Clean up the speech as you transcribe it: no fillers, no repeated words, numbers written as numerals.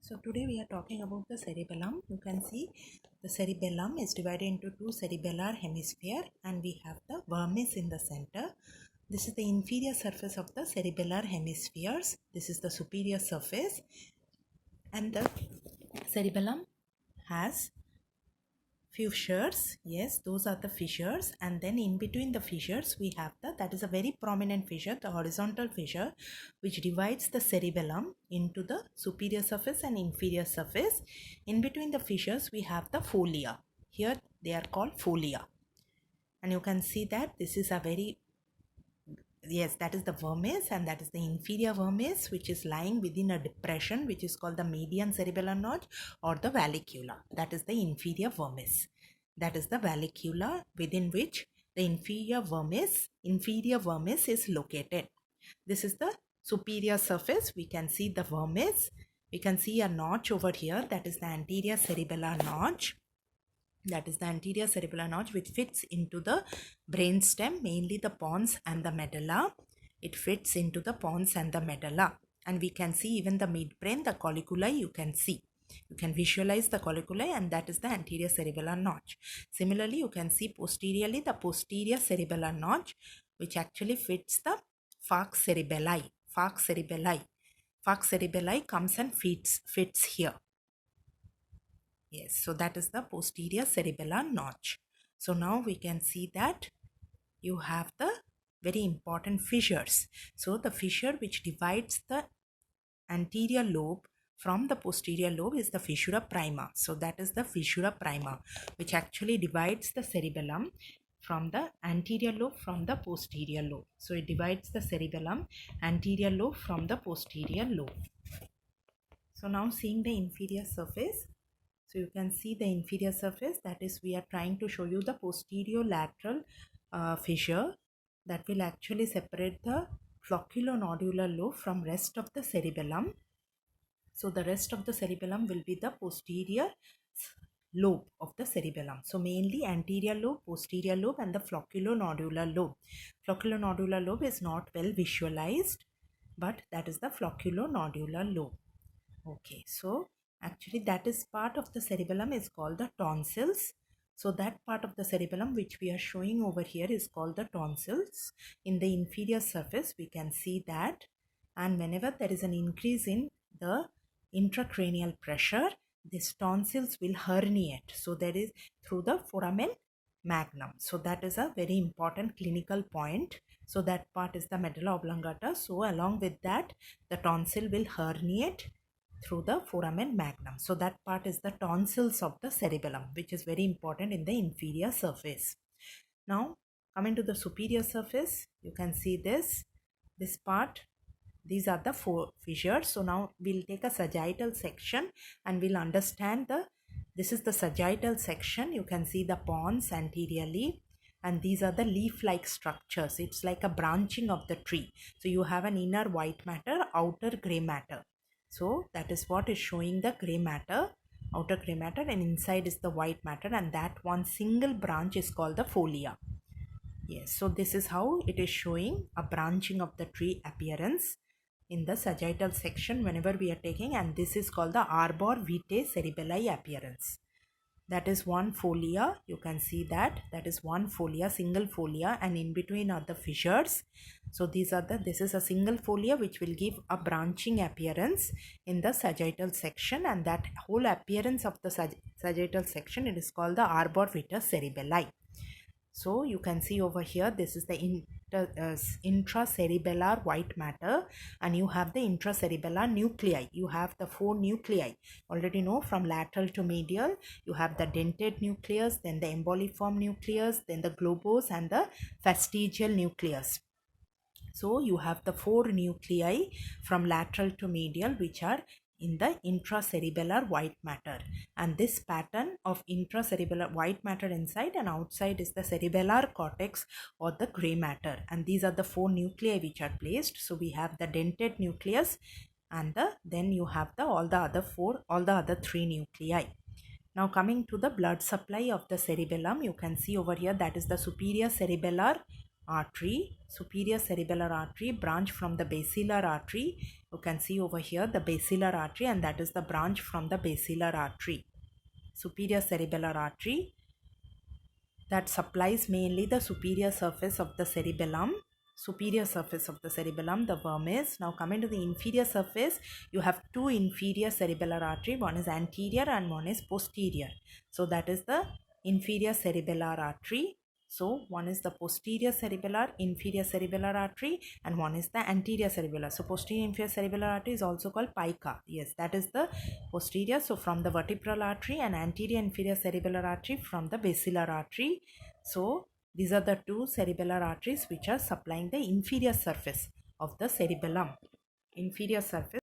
So today we are talking about the cerebellum. You can see the cerebellum is divided into two cerebellar hemisphere and we have the vermis in the center. This is the inferior surface of the cerebellar hemispheres. This is the superior surface and the cerebellum has fissures. Yes, those are the fissures, and then in between the fissures we have that is a very prominent fissure, the horizontal fissure, which divides the cerebellum into the superior surface and inferior surface. In between the fissures we have the folia. Here they are called folia, and you can see that this is a very that is the vermis, and that is the inferior vermis, which is lying within a depression which is called the median cerebellar notch or the vallicula. That is the inferior vermis. That is the vallicula within which the inferior vermis is located. This is the superior surface. We can see the vermis. We can see a notch over here. That is the anterior cerebellar notch. That is the anterior cerebellar notch, which fits into the brainstem, mainly the pons and the medulla. It fits into the pons and the medulla. And we can see even the midbrain, the colliculi, you can see. You can visualize the colliculi, and that is the anterior cerebellar notch. Similarly, you can see posteriorly the posterior cerebellar notch, which actually fits the falx cerebelli. Falx cerebelli comes and fits here. Yes, so that is the posterior cerebellar notch. So now we can see that you have the very important fissures. So the fissure which divides the anterior lobe from the posterior lobe is the fissura prima. So that is the fissura prima, which actually divides the cerebellum from the anterior lobe from the posterior lobe. So it divides the cerebellum anterior lobe from the posterior lobe. So now seeing the inferior surface. So you can see the inferior surface, that is we are trying to show you the posterior lateral fissure that will actually separate the flocculonodular lobe from rest of the cerebellum. So the rest of the cerebellum will be the posterior lobe of the cerebellum. So mainly anterior lobe, posterior lobe and the flocculonodular lobe. Flocculonodular lobe is not well visualized, but that is the flocculonodular lobe. Okay, so actually that is part of the cerebellum is called the tonsils. So that part of the cerebellum which we are showing over here is called the tonsils. In the inferior surface we can see that, and whenever there is an increase in the intracranial pressure, these tonsils will herniate. So that is through the foramen magnum. So that is a very important clinical point. So that part is the medulla oblongata. So along with that, the tonsil will herniate through the foramen magnum. So that part is the tonsils of the cerebellum, which is very important in the inferior surface. Now coming to the superior surface, you can see this part. These are the four fissures. So now we'll take a sagittal section and we'll understand this is the sagittal section. You can see the pons anteriorly, and these are the leaf-like structures. It's like a branching of the tree. So you have an inner white matter, outer gray matter. So that is what is showing the gray matter, outer gray matter, and inside is the white matter, and that one single branch is called the folia. Yes, so this is how it is showing a branching of the tree appearance in the sagittal section whenever we are taking, and this is called the arbor vitae cerebelli appearance. That is one folia. You can see that is one folia, single folia, and in between are the fissures. So this is a single folia which will give a branching appearance in the sagittal section, and that whole appearance of the sagittal section, it is called the arbor vitae cerebelli. So you can see over here, this is the intracerebellar white matter, and you have the intracerebellar nuclei. You have the four nuclei. Already know from lateral to medial, you have the dentate nucleus, then the emboliform nucleus, then the globose and the fastigial nucleus. So you have the four nuclei from lateral to medial which are in the intracerebellar white matter, and this pattern of intracerebellar white matter inside and outside is the cerebellar cortex or the gray matter, and these are the four nuclei which are placed. So we have the dentate nucleus, and then you have all the other three nuclei. Now coming to the blood supply of the cerebellum, you can see over here that is the superior cerebellar artery, superior cerebellar artery, branch from the basilar artery. You can see over here the basilar artery, and that is the branch from the basilar artery. Superior cerebellar artery that supplies mainly the superior surface of the cerebellum. Superior surface of the cerebellum, the vermis. Now coming to the inferior surface, you have two inferior cerebellar artery. One is anterior and one is posterior. So that is the inferior cerebellar artery. So one is the posterior cerebellar, inferior cerebellar artery, and one is the anterior cerebellar. So posterior inferior cerebellar artery is also called pica. Yes, that is the posterior. So from the vertebral artery, and anterior inferior cerebellar artery from the basilar artery. So these are the two cerebellar arteries which are supplying the inferior surface of the cerebellum. Inferior surface.